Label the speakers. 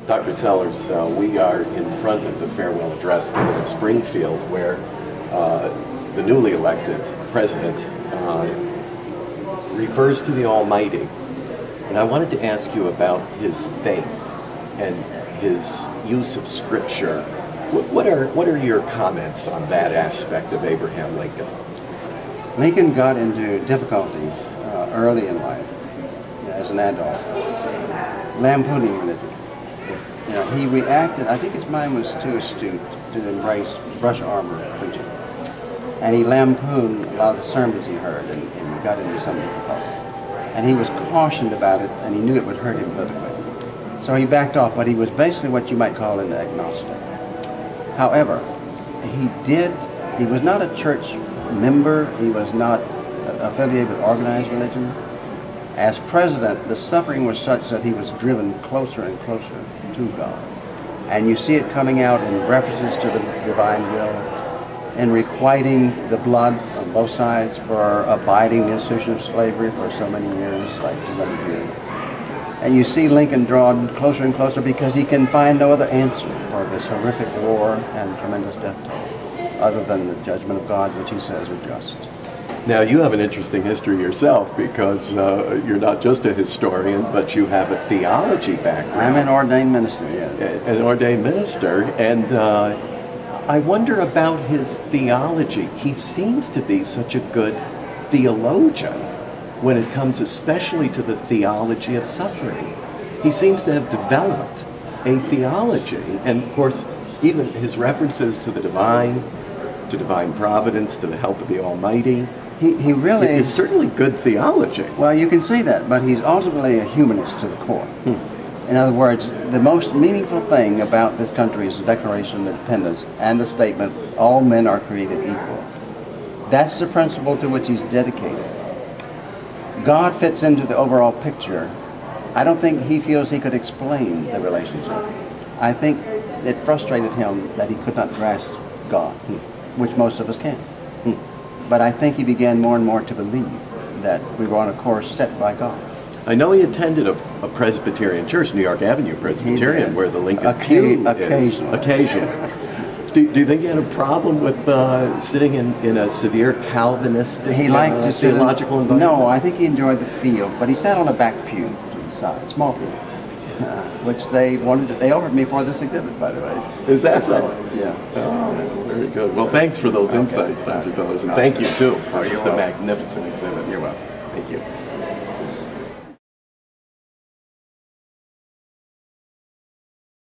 Speaker 1: Dr. Sellers, we are in front of the farewell address given in Springfield, where the newly elected president refers to the Almighty. And I wanted to ask you about his faith and his use of Scripture. What are your comments on that aspect of Abraham Lincoln?
Speaker 2: Lincoln got into difficulty early in life, as an adult, lampooning religion. He reacted, I think his mind was too astute to embrace brush armor preaching. And he lampooned a lot of the sermons he heard and got into some difficulty. And he was cautioned about it, and he knew it would hurt him politically. So he backed off, but he was basically what you might call an agnostic. However, he was not a church member, he was not affiliated with organized religion. As president, the suffering was such that he was driven closer and closer to God. And you see it coming out in references to the divine will, in requiting the blood on both sides for abiding the institution of slavery for so many years, like 200 years. And you see Lincoln drawn closer and closer because he can find no other answer for this horrific war and tremendous death toll, other than the judgment of God, which he says are just.
Speaker 1: Now, you have an interesting history yourself, because you're not just a historian, but you have a theology background.
Speaker 2: I'm an ordained minister, yes.
Speaker 1: An ordained minister, and I wonder about his theology. He seems to be such a good theologian when it comes especially to the theology of suffering. He seems to have developed a theology, and of course, even his references to the divine, to divine providence, to the help of the Almighty.
Speaker 2: He really
Speaker 1: is certainly good theology.
Speaker 2: Well, you can say that, but he's ultimately a humanist to the core. In other words, the most meaningful thing about this country is the Declaration of Independence and the statement, all men are created equal. That's the principle to which he's dedicated. God fits into the overall picture. I don't think he feels he could explain the relationship. I think it frustrated him that he could not grasp God, which most of us can. But I think he began more and more to believe that we were on a course set by God.
Speaker 1: I know he attended a Presbyterian church, New York Avenue Presbyterian, where the Lincoln pew is. Occasionally. Do you think he had a problem with sitting in a severe Calvinistic theological environment?
Speaker 2: No, I think he enjoyed the field, but he sat on a back pew to the side, small pew, which they offered me for this exhibit, by the way.
Speaker 1: Is that so?
Speaker 2: Yeah.
Speaker 1: Oh, very good. Well, thanks for those insights, Dr. Sellers, and thank you, too, for just a magnificent exhibit.
Speaker 2: You're welcome.
Speaker 1: Thank you.